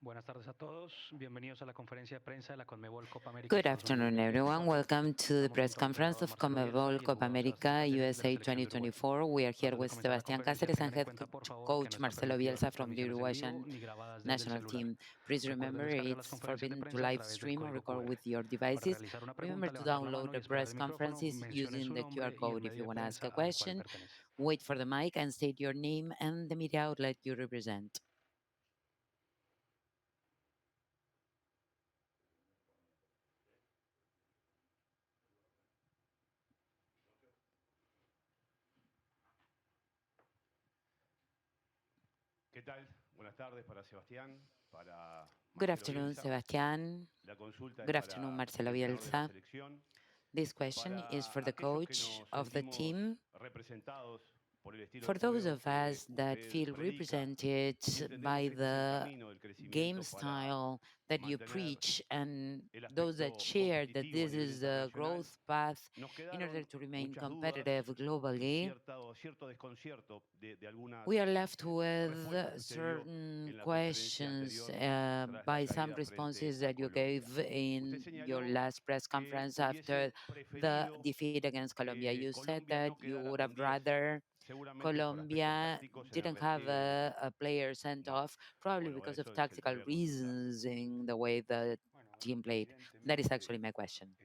Buenas tardes a todos. Bienvenidos a la conferencia de prensa de la Conmebol Copa América Good Estados Unidos afternoon, everyone. 2024. Welcome to the Estamos press junto al conference entrenador of Marcelo Bielsa Conmebol y el Copa jugador America Cáceres de la USA selección de Uruguay. 2024. We are here Antes de with comenzar la Sebastián conferencia, Cáceres and tengan en head cuenta, por favor, que no coach están Marcelo permitidas Bielsa las from the transmisiones en vivo Uruguayan ni grabadas desde el national celular. team. Please Recuerden remember descargar las it's conferencias de forbidden to prensa a live través del stream or código record QR. with your Para devices. realizar una pregunta, Remember to levantar la mano download y the esperar press el micrófono, conferences mencione using su the QR nombre y el code. If you medio de want to ask prensa a al cual question, pertenece. wait for the mic and state your name and the media outlet you represent. ¿Qué tal? Buenas tardes para Sebastián, para Good Marcelo afternoon, Bielsa. Sebastián. La consulta es Good afternoon, para el Marcelo entrenador de la Bielsa. selección. This question is Para for the aquellos que coach nos of the sentimos team. representados por el estilo For de those juego of que us that usted feel predica represented y entendemos by que este es el the camino del game crecimiento para style that you mantener preach, and el those that aspecto share that competitivo a this nivel is the internacional, growth path nos in order quedaron to remain muchas dudas competitive y globally, cierto desconcierto de algunas we are left respuestas que with usted dio certain en la conferencia questions anterior tras la by some caída frente responses a that you Colombia. gave Usted in your señaló last press que conference after hubiese the preferido defeat against Colombia. que You said Colombia that no you quedara would con have 10, rather seguramente por aspectos Colombia tácticos en el didn't have repliegue del equipo. a player sent Bueno, off, probably bueno, because of eso es el que tactical voy a consultar. reasons in the way the Bueno, team played. That is actually evidentemente my question.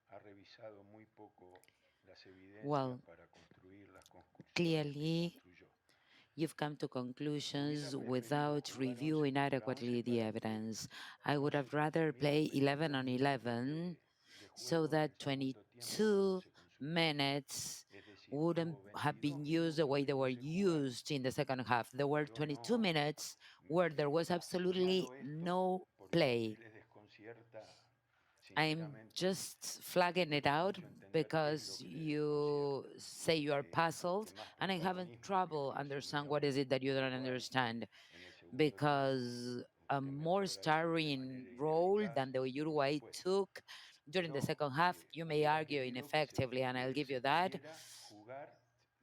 ha revisado muy poco las evidencias Well, para construir las conclusiones que clearly, construyó. you've come to Hubiera conclusions preferido without jugar 11 reviewing contra adequately 11 the para que evidence. I would los have rather play primeros 11 22 on minutos 11 de so juego del that segundo tiempo no 22 se consumieran. minutes Es decir, wouldn't tuvo have 22 been used the minutos way que they no were se jugaron. used in the second half. There were Yo 22 no minutes where there was absolutely señalo esto no porque si play. les desconcierta, I'm sinceramente, just flagging it cuesta out mucho entender qué es lo because que les you desconcierta. say you are Porque puzzled, más and I haven't protagonismo que trouble 15 understand what is minutos it that you don't puntuales understand, en el segundo tiempo, because a usted me more podrá decir de starring manera role ineficaz, than the por Uruguay supuesto. took during the Pero second half, you may hubiera argue querido que ineffectively, and I'll give se you that. pudiera jugar.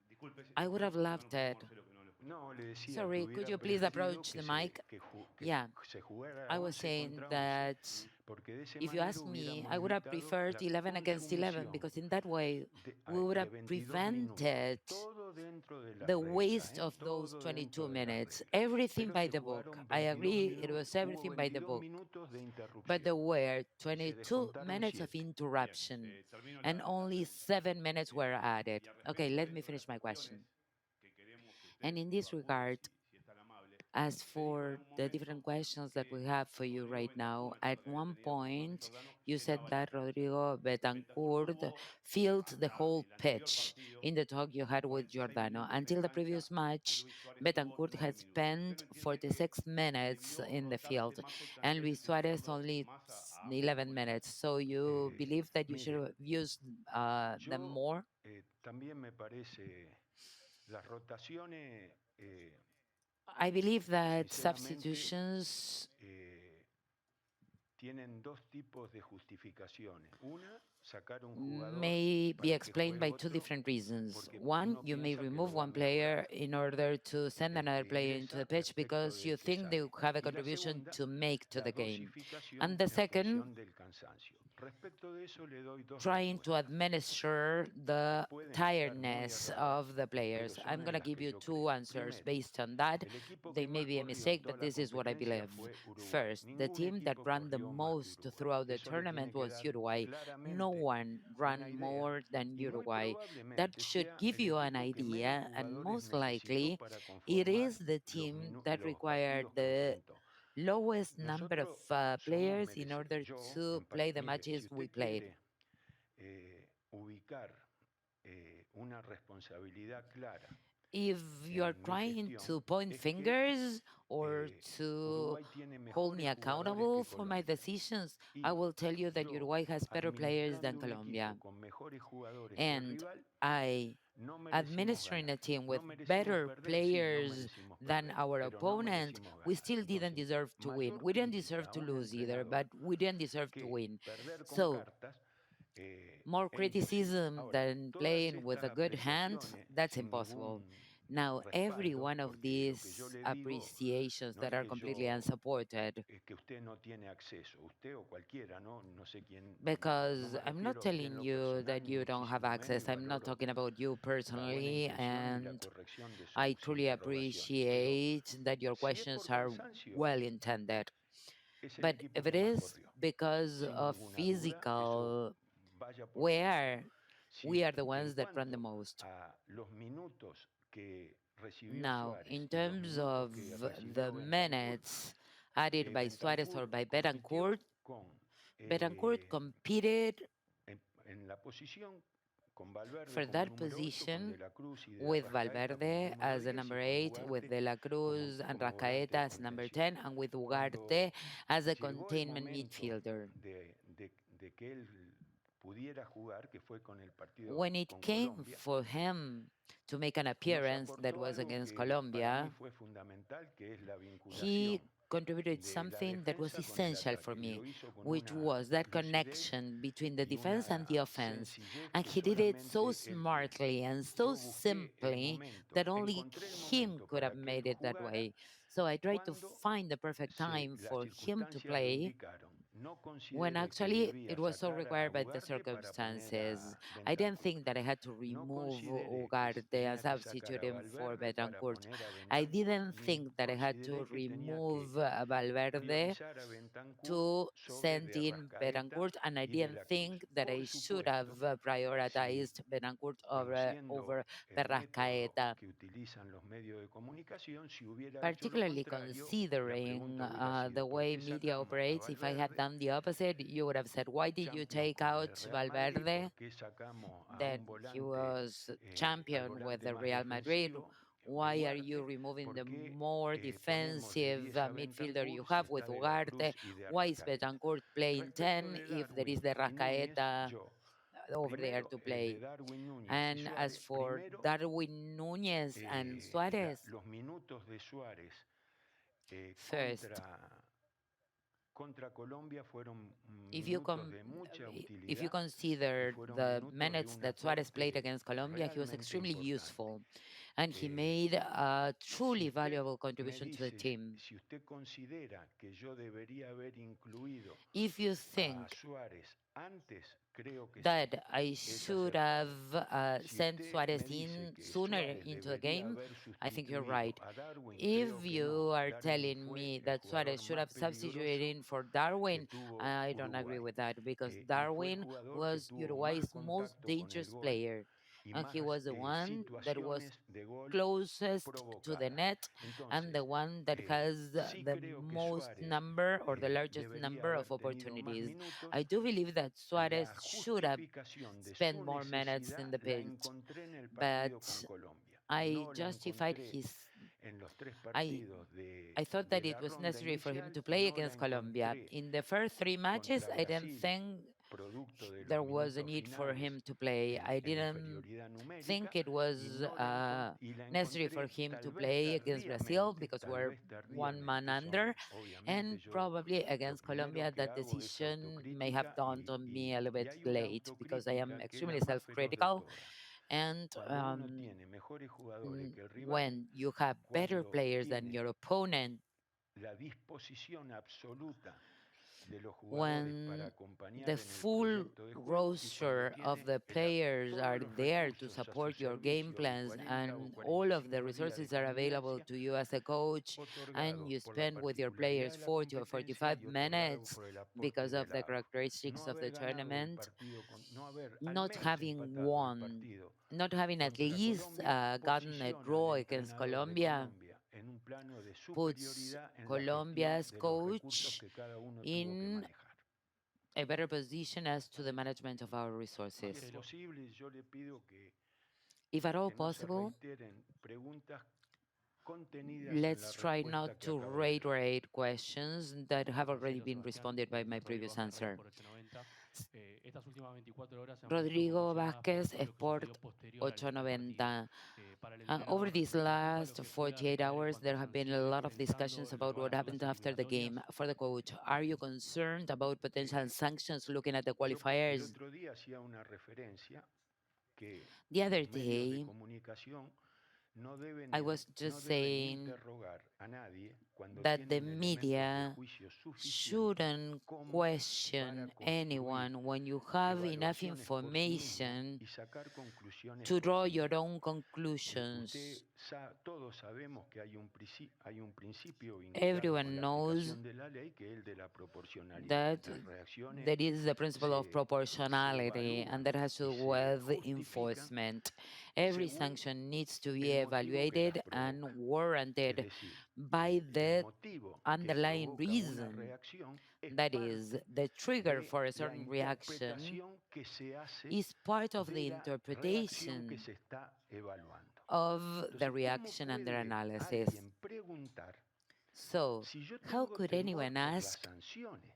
Disculpe, I would have no lo loved escuchamos, it. Marcelo, que no lo escuchamos. No, le decía que Sorry, could hubiera you please preferido approach que the mic? Yeah, se jugara I was 11 saying contra 11, that porque de esa if you manera ask me, I hubiéramos would have evitado preferred la 11 against 11 consumición because in that way we would de have 22 minutos, prevented todo dentro de las the reglas, waste of those todo dentro 22 de las minutes. reglas. Everything Pero by se the book. jugaron I 22 agree, it minutos, was hubo everything by the 22 book. minutos de But there interrupción were y se 22 descontaron minutes of 7. Bien, interruption, termino and la only pregunta. 7 minutes were Y added. al Okay, respecto let de me esto de finish las my cuestiones question. que queremos que And usted in nos this aclare, regard, si es tan amable, as se dijo en for un the different momento questions that we que have for you Rodrigo right now, Bentancur, at que había one tenido con Jorge point Giordano, you said llenaba la that cancha. Rodrigo Bentancur Betancourt tuvo filled the hasta whole el anterior pitch partido in the talk you had with 46 Giordano. minutos en Until the cancha previous y match, Luis Suárez tuvo Betancourt 9 had minutos. ¿Usted no spent entiende que 46 se minutes debió in the rotarse field, más el and plantel Luis Suarez utilizando only más a ambos 11 refuerzos? minutes? So you believe that you should Mire, have used them yo more? también me parece las rotaciones, I believe that sinceramente, substitutions tienen dos tipos de justificaciones. Una, sacar un jugador may be para que explained juegue by two otro, different reasons. porque One, uno you may piensa que remove lo va a one player mejorar in order to send el another que player into the ingresa pitch respecto because you del que think they sale. have a Y la contribution segunda, to make to la the game. dosificación And the en second, función del cansancio. Respecto de eso le doy dos trying to respuestas administer que the pueden estar muy tiredness erradas, of the pero players. son I'm going en to las give que you yo two creo. answers Primero, based on that. el equipo They que may más be a corrió en mistake, toda but la this is what I competencia believe. fue Uruguay. First, the Ningún team that equipo ran the corrió más que most Uruguay. throughout the Eso le tiene tournament que was dar Uruguay. No claramente one una ran idea more than y muy Uruguay. That probablemente should sea give el you an equipo que menos idea, and jugadores most necesitó likely para it is conformar the team that los required partidos que the enfrentó. lowest number of Nosotros somos players in order yo, to play the mire, si matches we usted played. quiere ubicar una responsabilidad clara If you're en mi trying to gestión, point es que fingers or to Uruguay tiene hold me mejores jugadores accountable que for my Colombia. decisions, I Y will tell you that yo, Uruguay has better players than administrando un Colombia. equipo con mejores jugadores que el And rival, I no merecimos administering a ganar. team No with merecimos better perder, sí, no players merecimos than perder, our pero no opponent, merecimos we ganar. still didn't Entonces, deserve to win. mayor We didn't crítica deserve a to un lose either, but entrenador we didn't deserve to que win. perder con So, cartas more es imposible. criticism Ahora, than todas playing with estas a good hand, apreciaciones that's impossible. Now, every respaldo, one of porque lo que yo these le digo appreciations no that es are que completely yo unsupported, que usted no tiene acceso, usted o cualquiera, ¿no? No sé quién, no because me I'm not refiero a usted en telling lo you personal, that ni you don't have muchísimo menos, y access. I'm not valoro talking about you la buena personally, intención y la and corrección de I sus truly interrogaciones. Pero appreciate that your si es questions por are cansancio, well intended. es el But equipo if que it más is corrió. because Sin of ninguna duda, eso physical vaya por delante. wear, we Si are the en ones that run the cuanto most. a los minutos que recibió Now, Suárez in y los terms minutos of que the recibió Bentancur, minutes added by Suarez or Bentancur by Betancourt, compitió con Betancourt competed en la posición con Valverde for como that número 8, con De position la Cruz y De with Arrascaeta como Valverde número as the 10 y number con 8, with Ugarte De La Cruz and como volante Rascaeta de as number contención. 10, and with Cuando Ugarte as a llegó el containment momento midfielder. de que él pudiera jugar, que fue con el partido When it con came Colombia, for him to make an nos appearance that aportó was algo against que para mí Colombia, fue fundamental, que es la he vinculación contributed de la something that was defensa con el essential for ataque, y me, lo hizo con which una was that lucidez connection between the y defense and the una offense. sencillez And que he did it so solamente él tiene. smartly and so Yo busqué el simply momento, that only encontré el him momento could have para que él made it that jugara way. So I tried to cuando find the perfect time las for him to circunstancias lo play indicaron. No when considere que actually debía it was so sacar a required by the Ugarte para poner circumstances. a I didn't Bentancur. think that I had to No remove considere que Ugarte and tenía que sacar substitute a him for Valverde para Betancourt. poner a I Bentancur, didn't ni think that I had to consideré que tenía que remove Valverde priorizar a Bentancur to sobre send De in Arrascaeta Betancourt, and I y De didn't la Cruz. think that Por I should have supuesto, si prioritized Betancourt over conociendo el método Perrascaeta, que utilizan los medios de comunicación, si hubiera hecho lo particularly contrario, la considering pregunta hubiera sido, the ¿por way qué media sacamos a operates. If I had Valverde, done the opposite, you would have said, why did you champion take con el out Real Madrid? Valverde? ¿Por qué sacamos a That un he volante, was al champion with volante the más Real Madrid. defensivo, Why are you Ugarte? removing ¿Por the qué more ponemos de defensive 10 a midfielder you Bentancur si have with está De la Ugarte? Cruz y de Why is Arrascaeta? Betancourt playing Respecto 10 de if there is Darwin the y Núñez, Rascaeta yo, over there primero to de play? Darwin, Núñez y And as Suárez, for primero Darwin Núñez and Suarez, los minutos de Suárez first, contra Colombia fueron if you minutos de mucha if you utilidad y consider fueron the minutos de minutes un that Suarez played aporte against Colombia, he was realmente extremely importante. useful and he made a Si truly usted valuable me contribution to the dice, team. si usted considera que yo debería haber incluido If you a think Suárez antes, creo que sí, that I es should have acertado. Si sent usted Suarez me dice in que sooner Suárez into the debería game, haber I think you're sustituido right. a Darwin, If creo que you no. are Darwin telling fue me el that jugador Suarez should más have substituted peligroso in for que Darwin, tuvo I don't agree Uruguay. with that because Y fue el Darwin jugador que was tuvo más Uruguay's most contacto con el dangerous gol player. y And he más was the one that was situaciones de gol closest to the provocadas. net and the Entonces, one that has sí the creo que most Suárez number or the largest debería number of haber tenido más opportunities. minutos. I do believe that Suarez La should have justificación de spent su more minutes in necesidad the la pitch, encontré en el partido con but Colombia. I No la justified encontré his. en los tres I partidos I thought de that it la was ronda necessary for him inicial to y play no la against Colombia. encontré In the first three matches, contra I didn't Brasil, think producto de los there was a minutos need for finales him to play. I en didn't inferioridad numérica, think it y, was no y la necessary for encontré him to play against Brazil because tal we're vez one man tardíamente, under, obviamente and yo probably lo against primero Colombia que that hago es decision may have autocrítica dawned on me a little bit hay una late because I am autocrítica que es la extremely más feroz de self-critical. todas. And Cuando uno tiene mejores jugadores que el rival, when you have better cuando players than tiene your opponent, la disposición absoluta de los jugadores para when acompañar the en el full proyecto de juego y cuando roster of tiene the players todos are los there to recursos a su support your game servicio en plans 40 o and all of the 45 días de resources are available convivencia, to you as a coach and otorgados you por la spend with your particularidad players de la 40 or competencia 45 y otorgados minutes por el aporte because de of the Lagos. characteristics No of the haber ganado el tournament, partido, no haber al not menos having empatado el won, partido not having at contra least Colombia, gotten a posiciona al draw against entrenador de Colombia, Colombia en un plano de puts superioridad en la gestión Colombia's de los recursos coach que cada uno tuvo que in manejar. a better position as to the management of our Si es resources. posible, yo le pido If at all que no se possible, reiteren preguntas contenidas en la let's try not respuesta que to acabo de dar. reiterate questions that have already Marcelo, been Sebastián, responded by my Rodrigo previous Vázquez answer. por 890. Estas últimas 24 horas se han visto Rodrigo condicionadas por Vázquez, todo lo que Sport sucedió posterior al partido. 890. Para el Over entrenador, these ¿qué implica lo last que fue la 48 recaer en hours, cuanto a there have been a sanciones, lot of pensando discussions en lo about que van what a ser las happened after the game. eliminatorias? For the coach, are you concerned about potential sanctions looking at the Yo el qualifiers? otro día hacía una referencia que The other los medios de day, comunicación no I deben, was no just deben saying interrogar a nadie cuando that the tienen elementos de media juicio suficientes shouldn't como para question construir anyone when you have enough evaluaciones por sí mismo information y sacar conclusiones to por draw sí your mismo. own conclusions. Todos sabemos que hay un principio vinculado con Everyone la knows aplicación de la ley, que es el de la proporcionalidad. that Las reacciones there is the principle of se proportionality, and that evalúan has to y do se with justifican enforcement. Every según sanction needs to be el motivo que las evaluated and provoca. Es warranted decir, by el the motivo que underlying provoca una reason. reacción es That is, parte the trigger de for a la certain reaction interpretación que se hace is part of de the la reacción que interpretation se está evaluando. of the Entonces, ¿cómo reaction under puede analysis. alguien preguntar So, si yo how tengo could temor anyone por las ask sanciones?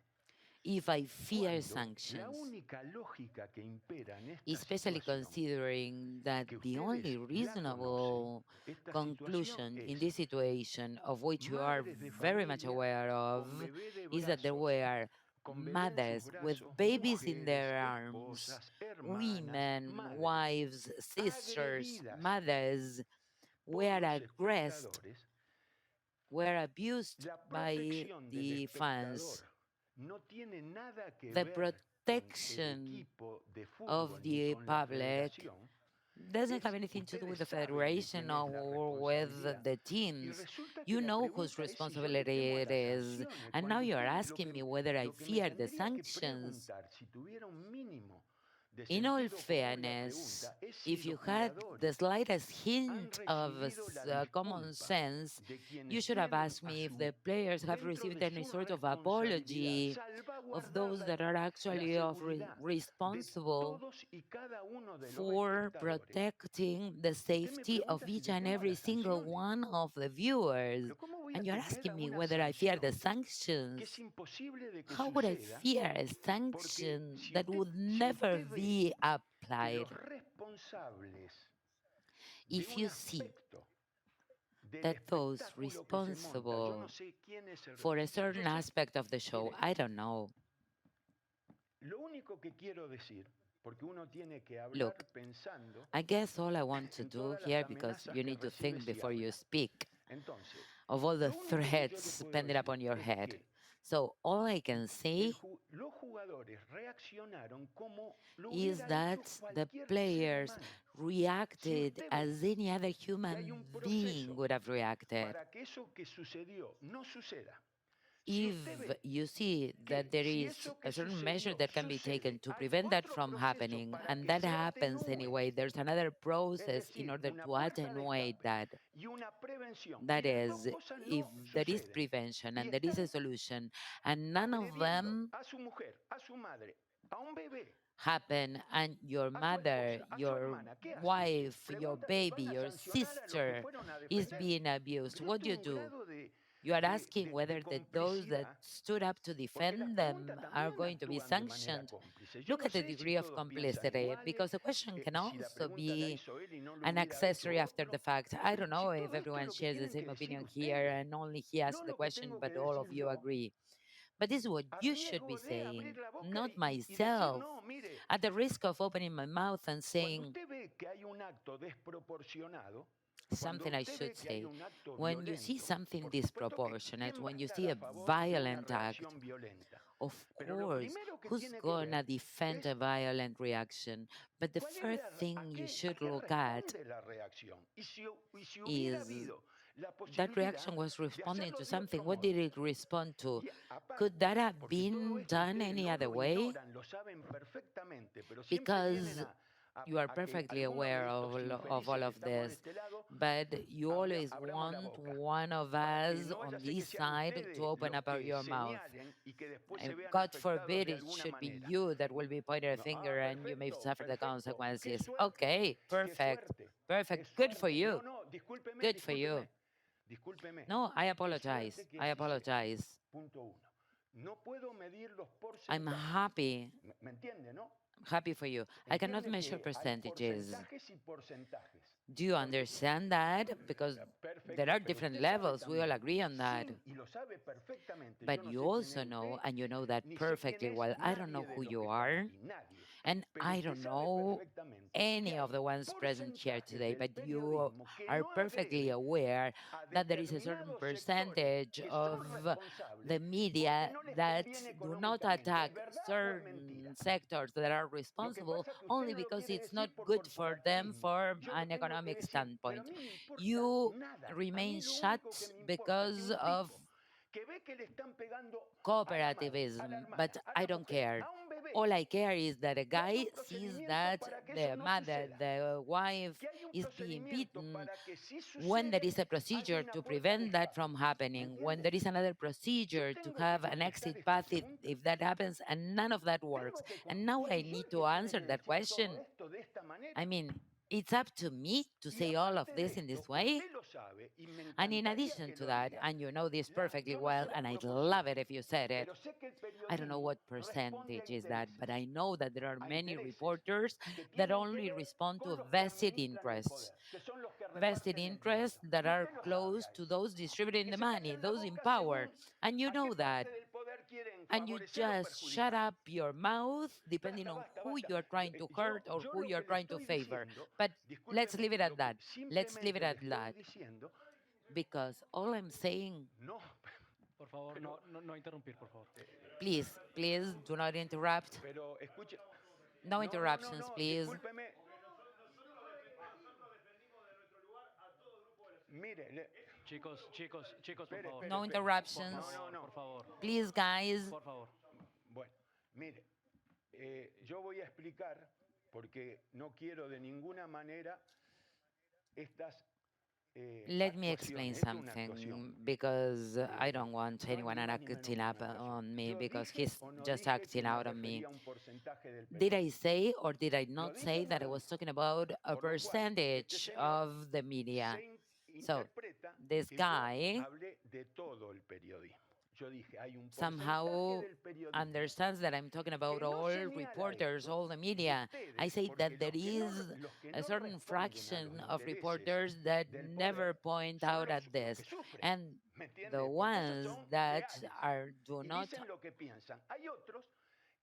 if I fear Cuando la sanctions, única lógica que impera en esta especially situación, considering that que the only ustedes la conocen, reasonable esta situación conclusion in es this situation, of which you are madres de very much familia aware of, con bebé de is that there brazos, were con bebé en sus mothers with brazos, babies in mujeres, their arms, esposas, hermanas, women, madres, wives, sisters, agredidas mothers, por were los aggressed, espectadores. were abused La by protección del the fans. espectador no tiene nada que The ver con el protection equipo de of fútbol ni the con la public federación. doesn't have anything to do with Ustedes the saben de federation quién es la or with responsabilidad. the Y teams. resulta que You la know whose pregunta es si yo le responsibility temo a it las is. sanciones, And now cuando you're usted asking me whether I lo que me fear the tendría que sanctions. preguntar, si tuviera un mínimo de In all sentido común la fairness, pregunta, es si if los you had the jugadores slightest han hint of recibido la common disculpa sense, de you quienes should have tienen asked me if the players have dentro received de any su sort of responsabilidad apology of salvaguardar those that are la actually seguridad de responsible todos y cada uno de los for espectadores. protecting the Usted me safety of pregunta si each le and temo a every las single sanciones. one of the viewers. Pero ¿cómo voy And a you're temer a asking me una whether I fear the sanción que es sanctions. imposible de que How would I suceda? fear a Porque sanction that would si never usted ve be que los applied? responsables de If un you see aspecto del that those espectáculo que se monta, yo no responsible sé quién es el for a yo certain sé, aspect of the show, mire, I don't know. lo único que quiero decir, porque uno tiene que hablar Look, pensando I guess all I want to en do todas las here, because amenazas you que need to recibe think si before you habla. speak, Entonces, of all the lo único que yo le threats puedo pending decir upon your es head. que So all I can say los jugadores reaccionaron como lo is hubiera that hecho the cualquier ser players humano. Si reacted usted ve as any other que hay human un being proceso would have reacted. para que eso que sucedió no suceda, si If usted ve you see that que there si is eso a que certain measure sucedió that can be taken sucede, to hay prevent that otro from proceso happening, para and que that se happens atenúe, anyway, there's another es process in decir, order una to puerta de attenuate escape that. y una prevención, y That las dos is, cosas if no there is suceden, prevention y and there is a están solution, and none of agrediendo them a su mujer, a su madre, a un bebé, happen, and your a su mother, esposa, a su your hermana, ¿qué hacen? wife, your Pregunta, baby, ¿van a your sancionar a los que sister fueron a is defender? being abused? Pero What esto do es you un do? grado You are asking de whether those that complicidad, stood up to porque las defend preguntas them are también going to be actúan de manera sanctioned. cómplice. Yo Look no at the sé si degree of todos piensan complicity, iguales, because the question can si la also pregunta la be hizo él y no lo an hubiera hecho accessory after the otro. fact. I don't know Si if todo esto es everyone lo que shares the tienen que same decir opinion here ustedes, and only he asked no the lo que question, tengo que but all decir of you yo, agree. But this is what a you should be riesgo de abrir saying, la boca not y decir, myself. no, mire, At the risk of opening my mouth and cuando saying usted ve que hay un acto desproporcionado, cuando something I usted should ve que hay say, un acto when you see violento, something por supuesto que disproportionate, ¿quién va a when you estar see a a favor de una violent act, reacción violenta? of Pero lo course, primero que who's tiene que gonna ver defend es a violent reaction? But the cuál es first thing you a should qué look at responde la reacción. Y si hubiera is habido la that posibilidad reaction was de responding hacerlo to de something. otro What did modo. it respond to? Y Could aparte, that have porque todo been esto done ustedes any no other lo way? ignoran, lo saben perfectamente, pero siempre vienen Because you are a que perfectly alguno aware de estos of infelices all que of estamos de this, este lado but you always abramos la want boca. one of Para que us no vaya on a ser que this sean side to ustedes open los up que your mouth. señalen y que después se And vean God afectados forbid de it alguna should be manera. you that will be pointing a No, finger and you may perfecto, suffer the perfecto. Qué consequences. suerte, Okay, qué perfect, suerte, qué perfect. Good for suerte. you. No, no, discúlpeme, Good for you. discúlpeme, discúlpeme. No, I Qué apologize. suerte que I así sea. apologize. Punto uno. No puedo medir los I'm porcentajes. happy, ¿Me entiende, no? happy for you. I cannot Entiende measure que hay percentages. porcentajes y porcentajes. Do you Porque understand that? Because there perfecto, are pero different usted sabe levels. We all también, agree on that. y lo sabe perfectamente, yo But no you sé quién es also know, usted, and you know that ni sé quién perfectly es well. I don't know nadie de who los que you están are, aquí, nadie. And pero I usted don't sabe know perfectamente que any of hay the ones present here porcentajes today, del but you periodismo que are no perfectly agrede aware a that there is a certain determinados sectores percentage que son of responsables the porque media no les that conviene do not económicamente. ¿Es attack verdad o es mentira? certain sectors that are Lo que responsible pasa es que usted only no lo because quiere it's not decir por good for them corporativismo. from Yo lo an tengo que economic decir, pero a standpoint. mí me importa You nada. A mí remain lo único que shut me importa que because un of tipo que ve que le están pegando a la madre, a la cooperativism, but hermana, a I la don't mujer, care. a un bebé, All I care is that a que haya guy un sees procedimiento that para que eso the no mother, suceda. the wife, Que haya un is being procedimiento beaten para que si when there sucede, is a haya procedure una to puerta de prevent that escape. from ¿Me happening, when entiende? there is another Yo procedure to tengo que have an contestar exit esta path pregunta. if that happens, and none of that works. Tengo que And now I soy yo need el to que tiene answer que that decir todo question. esto de esta I manera. mean, it's up to me to Y say all of aparte de this in this esto, way. usted lo sabe y me And in encantaría addition que to lo that, diga. and you know this perfectly Yo no sé well, la and I'd love it proporción, if you said it. pero sé que el I don't know periodismo what responde a percentage is that, but I intereses. know that there are A many intereses reporters que that tienen que only ver respond to con los que vested administran el interests. poder, que son los que Vested reparten el interests dinero. that Y are usted lo sabe close a to eso. those distributing Que the se money, callan la those in boca power. según And you a qué know parte that. del poder quieren And you favorecer o just shut perjudicar. up your mouth depending Basta, on basta, who basta. you're trying to hurt or Yo who lo you're que le trying to estoy favor. diciendo, But let's discúlpeme, leave it at lo que that. Let's leave it simplemente le at estoy that. diciendo, Because all I'm saying, no, Por favor, pero, no interrumpir, por favor. please do not interrupt. pero escuche, No no, no, no, interruptions, no, please. discúlpeme. Mire, Chicos, por espere, favor. espere, No espere. Por No, interruptions. no, favor, no. por favor. Please, guys. Por favor. Bueno, mire, yo voy a explicar, porque no quiero de ninguna manera estas Let me explain actuaciones. Esto es una actuación. something because I don't want No es anyone ni más ni menos acting que up una actuación. on me Yo because dije he's o no just dije que acting me out on me. refería a un porcentaje del Did I periodismo. say or did I ¿Lo not dije o say no that I lo was dije? talking about a Por lo cual, este percentage señor of the media? se So, interpreta this que yo guy hablé de todo el periodismo. Yo dije, hay un porcentaje somehow del periodismo understands that I'm talking about que no all señala reporters, esto, all the y media. I ustedes, say porque that there is los que a no certain responden a los fraction of intereses reporters that del never poder point son out at los que this. sufren. And ¿Me the entiende? Porque esos ones son that reales do y not dicen lo que piensan. Hay otros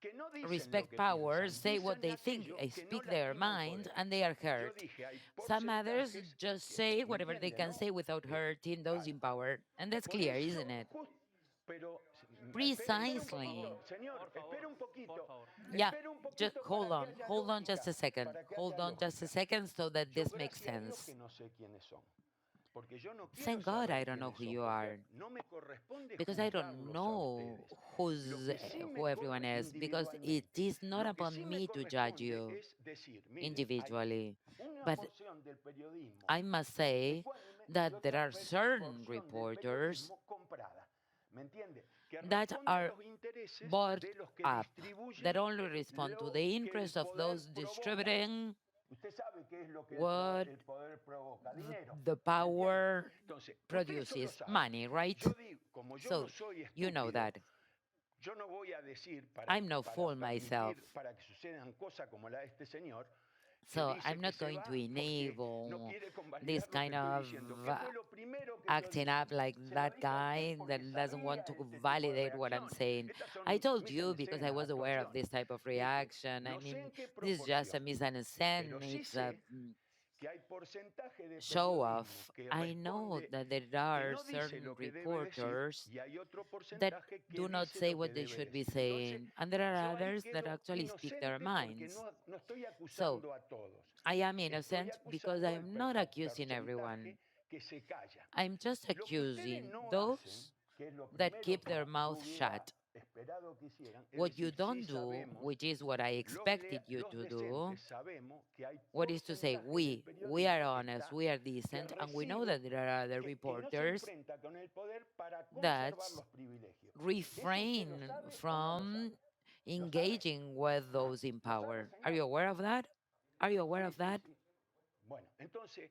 que no dicen lo respect que power, piensan, say what dicen they think, aquello que no speak their lastima al mind, poder. and they are Yo hurt. dije, hay Some others porcentajes just que, say ¿me whatever they entiende, can no? say without hurting those Claro. in power. And that's Por clear, eso, isn't it? pero espere un Precisely. poquito, señor, Por favor. Por favor. Yeah, espere un just poquito para que haya hold on just lógica, a second. para que Hold haya on just a lógica. second so that Yo, this makes gracias a Dios que sense. no sé quiénes son, porque yo no quiero Thank God I saber don't know quiénes who son, you porque are. no me corresponde Because I don't juzgarlos a know ustedes. Lo who's que sí me who everyone corre is. Because it individualmente, is not lo que sí upon me me to judge corresponde you es decir, mire, hay individually. una But porción del periodismo I must say ecuánime y that there otra are certain porción del reporters periodismo comprada. ¿Me entiende? Que that responde a are los intereses bought de los que up, that distribuyen only respond to lo the que el interests of those poder provoca. distributing Usted sabe qué es lo que what el poder provoca, dinero. the ¿Me entiende? power Entonces, usted eso lo produces, sabe. money, right? Yo digo, como yo no So soy you know estúpido, that. yo no voy a decir I'm no para fool permitir, myself. para que sucedan cosas como la de este señor, que So dice I'm que not se going to va porque no enable quiere this convalidar lo que kind estoy of diciendo. ¿Qué fue lo primero que yo acting dije? up like Se lo that dije a usted guy that porque doesn't want sabía to este tipo de validate what I'm reacciones. saying. Estas I son told mis you because I escenas, was aware of actuaciones. this type of Dije, reaction. I no sé mean, en qué this is just a proporción, pero misunderstanding. sí It's a sé que hay porcentaje de show periodismo off. que I know responde, that there que are no dice certain lo que debe decir reporters y hay otro that porcentaje que do not dice say lo que what they debe should be decir. Entonces, saying, and there are yo ahí others that quedo actually speak their inocente porque minds. no estoy So acusando a todos. I am Estoy innocent because acusando el I'm not accusing everyone. porcentaje que se calla. I'm just Lo que ustedes accusing no hacen, those que es lo that primero keep que their yo mouth hubiera shut. esperado que hicieran, es What you decir, sí don't do, sabemos, which is what I expected you los to do, decentes sabemos que hay what is to say, porcentajes del we are periodismo que honest, está, we are que decent, and we know recibe, that there are other que no se reporters enfrenta con el poder para that conservar los privilegios. ¿Eso usted lo refrain sabe o no lo from sabe? ¿Lo sabe? engaging with those in ¿Lo sabe, power. Are señor? you aware of that? Are you aware Sí, of sí, that? sí. Bueno, entonces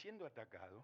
siendo atacado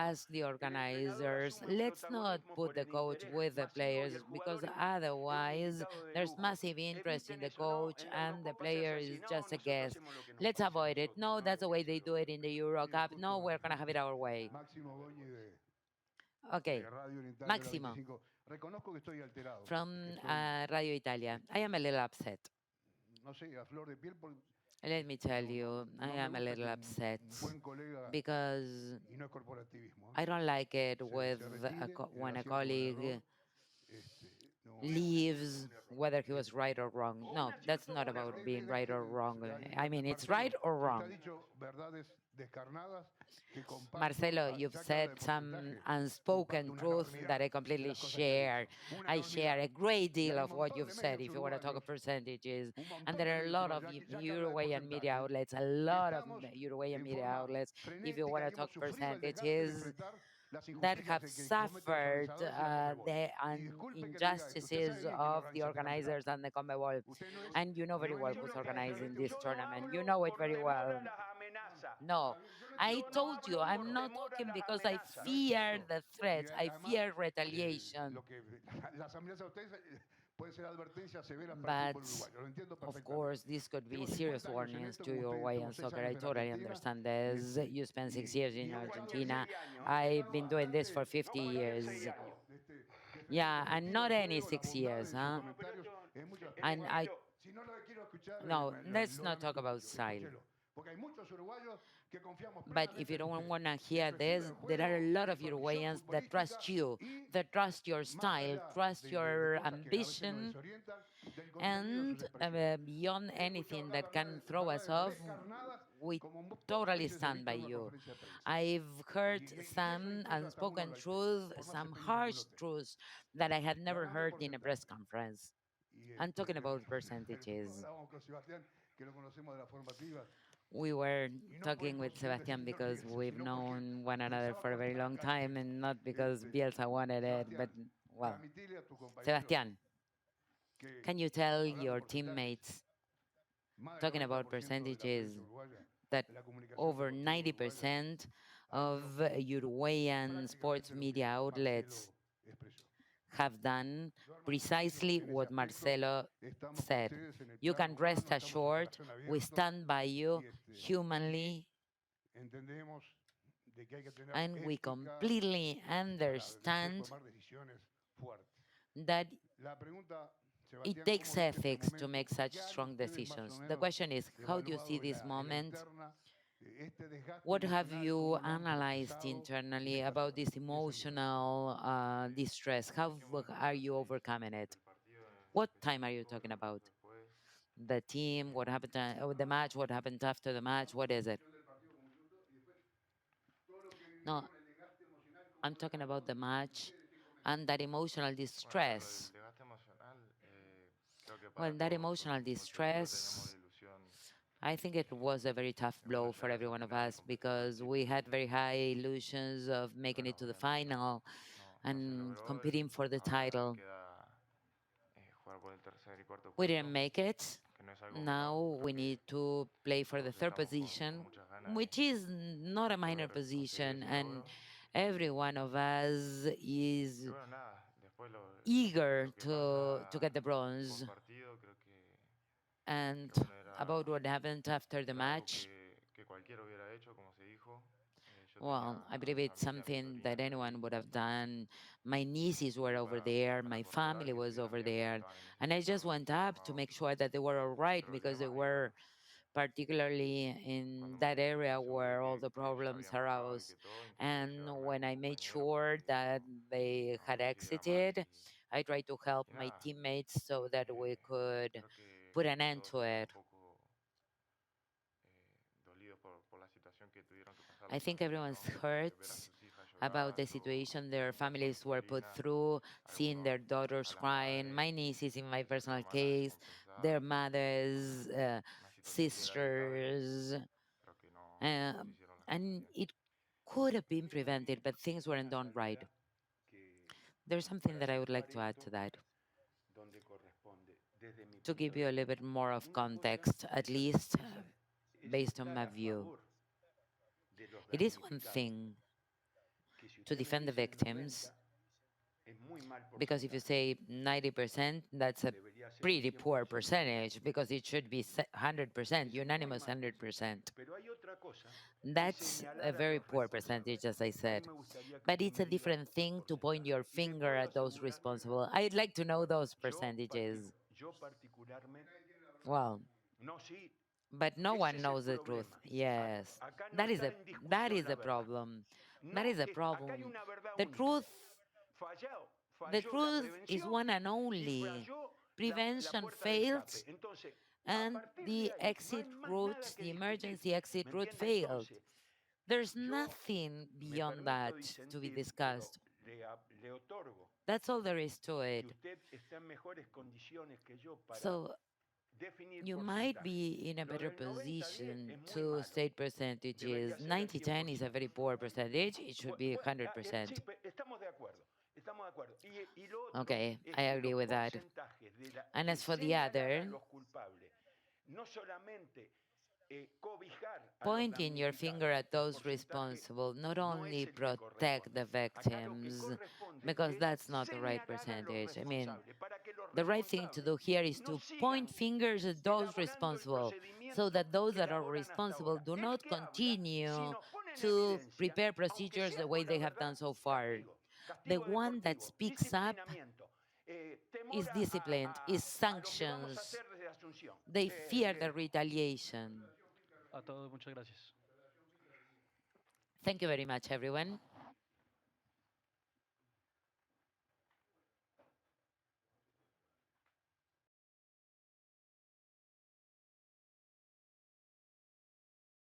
ask the organizers, let's not put the coach with the players because otherwise there's massive interest in the coach and the player is just a guest. Let's avoid it. No, that's the way they do it in the Euro Cup. No, we're going to have it our way. Máximo Goñi de Okay, Radio Oriental de la Máximo. 25. reconozco que estoy alterado. from Estoy, Radio Italia. I am a little upset. no sé, a flor de piel, Let me tell no, you, I no me am a gusta que little upset un buen colega, because y no es corporativismo, I don't like it with se retire, él when a acierta o el error, colleague no, leaves, whether he was right or wrong. O un No, that's acierto o not un about error. being right or wrong. I mean, it's right Marcelo, or usted wrong. ha dicho verdades descarnadas que comparto, Marcelo, you've ya que habla said de some porcentaje, unspoken comparto una truth that enormidad I de completely las cosas que ha share. dicho, una I share enormidad. a great Y deal hay un of what montón you've de said medios if you want to talk of uruguayos, percentages. un And montón de there are a medios lot of uruguayos, ya que habla de Uruguayan media porcentaje, outlets, a que lot of estamos Uruguayan en media forma outlets, if you want frenética to y talk hemos sufrido el desgaste de percentages, enfrentar las that injusticias have que cometen los suffered organizadores y la Conmebol. the Y disculpe que le diga esto, usted sabe injustices bien quién of the organiza este organizers campeonato. and the CONMEBOL. Usted no es And you know ni very well dueño who's ni gerente organizing de this Yo este no club. tournament. You hablo know it por very temor well. a las amenazas. No, I Yo no told you, hablo por I'm not temor a talking las because I amenazas. Lo fear entiendo. the Y threats, I además, fear retaliation. lo que las amenazas de ustedes pueden ser advertencias severas para el But fútbol uruguayo. Lo entiendo of perfectamente. course, this could be Tengo serious 50 años en warnings esto, to como usted tuvo Uruguayan 6 soccer. I años en totally Argentina. understand Y, this. You spent 6 years y in he Yo pasado, pagué Argentina. 6 años. he I've pasado been doing this bastante, for 50 Yo pagué years. 6 años. Yeah, defendiendo el and estilo not de any juego, la 6 years, bondad de sus huh? No, pero comentarios esto, en muchas el And I ocasiones. estilo, Si no lo quiero escuchar, no, let's lo not talk lamento about mucho. style. Escúchelo. Porque hay muchos uruguayos que confiamos But if plenamente you en don't usted, want to en hear su estilo this, de there are juego, a lot en of su ambición Uruguayans that trust futbolística you, y that trust your más style, allá trust de your cosas que a veces nos ambition, desorientan, del contenido de and sus expresiones. beyond He escuchado anything hablar that can throw us verdades off, descarnadas we como pocas totally veces he stand visto by en una you. conferencia de prensa. I've heard Y eso some incluso hasta uno unspoken lo altera, truth, por más some experiencia que harsh uno tenga. truths that I had never Hablando de heard in a press porcentaje, conference. y I'm talking about no percentages. hablábamos con Sebastián, que lo conocemos de la formativa, We were y no por talking with imposición del Sebastian señor because Bielsa, we've sino porque known one another pensaba for a very long contraatacarte. time and not because Bielsa wanted it, but Sebastián, well, transmitirle a tus compañeros Sebastian, que, can you tell hablando de your porcentajes, teammates, más del talking about 90% de la percentages, prensa uruguaya, that de la comunicación over deportiva uruguaya, 90% ha hecho of Uruguayan sports prácticamente lo que media outlets Marcelo expresó. have done Yo, hermano, precisely en ese what aspecto Marcelo estamos con said. ustedes en el You plano can rest humano, estamos en assured corazón we abierto stand by you y humanly, entendemos de que hay que tener and we ética completely para después understand tomar decisiones fuertes. that La pregunta, it Sebastián, takes ¿cómo ven este ethics to momento? make such ¿Qué han strong ustedes más o decisions. The menos question is, how do you see evaluado this en la moment? interna? Este desgaste What have emocional, you ¿cómo lo han analyzed procesado en internally estas about horas? this Esa es mi pregunta. emotional distress? How are you overcoming it? What time are you talking about? The team, what happened, the match, what happened after the match, what is it? No, I'm talking about the match and that emotional distress. Well, that emotional distress, I think it was a very tough blow for every one of us because we had very high illusions of making it to the final and competing for the title. We didn't make it. Now we need to play for the third position, which is not a minor position, and every one of us is eager to get the bronze. And about what happened after the match, well, I believe it's something that anyone would have done. My nieces were over there, my family was over there, and I just went up to make sure that they were all right because they were particularly in that area where all the problems arose. And when I made sure that they had exited, I tried to help my teammates so that we could put an end to it. I think everyone's hurt about the situation their families were put through, seeing their daughters crying. My nieces, in my personal case, their mothers, sisters, um, and it could have been prevented, but things weren't done right. There's something that I would like to add to that, to give you a little bit more of context, at least based on my view. It is one thing to defend the victims Because if you say 90%, that's a pretty poor percentage because it should be 100%, unanimous 100%. That's a very poor percentage, as I said. But it's a different thing to point your finger at those responsible. I'd like to know those percentages. Well, but no one knows the truth. Yes, that is a that is a problem. That is a problem. The truth, the truth is one and only. Prevention failed, and the exit route, the emergency exit route failed. There's nothing beyond that to be discussed. That's all there is to it. So you might be in a better position to state percentages. 90-10 is a very poor percentage. It should be 100%. Okay, I agree with that. And as for the other, pointing your finger at those responsible not only protect the victims, because that's not the right percentage. I mean, the right thing to do here is to point fingers at those responsible so that those that are responsible do not continue to prepare procedures the way they have done so far. The one that speaks up is disciplined, is sanctions. They fear the retaliation. A todos, muchas gracias. Thank you very much, everyone.